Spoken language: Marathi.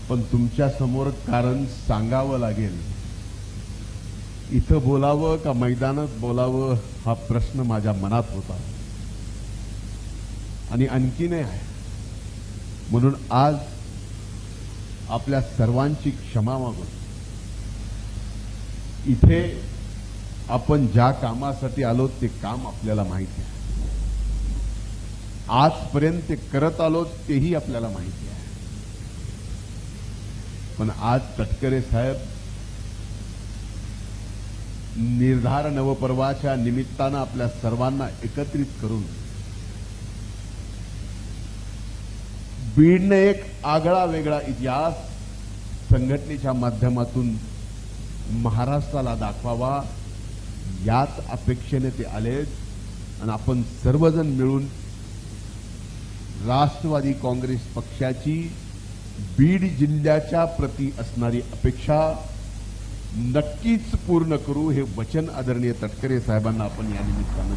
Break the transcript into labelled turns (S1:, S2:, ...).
S1: पण तुमच्या समोर कारण सांगावं लागेल. इथं बोलावं का मैदानात बोलावं हा प्रश्न माझ्या मनात होता आणि आणखीनही आहे. म्हणून आज आपल्या सर्वांची क्षमा मागून इथे आपण ज्या कामासाठी आलो ते काम आपल्याला माहिती आहे. आजपर्यंत ते करत आलो तेही आपल्याला माहिती आहे. पण आज तटकरे साहेब निर्धार नवपर्वाच्या निमित्तानं आपल्या सर्वांना एकत्रित करून बीडने एक आगळा वेगळा इतिहास संघटनेच्या माध्यमातून महाराष्ट्राला दाखवावा याच अपेक्षेने ते आलेत. आणि आपण सर्वजण मिळून राष्ट्रवादी काँग्रेस पक्षाची बीड जिल्ह्याच्या प्रती असणारी अपेक्षा नक्कीच पूर्ण करू हे वचन आदरणीय तटकरे साहेबांना आपण या निमित्तानं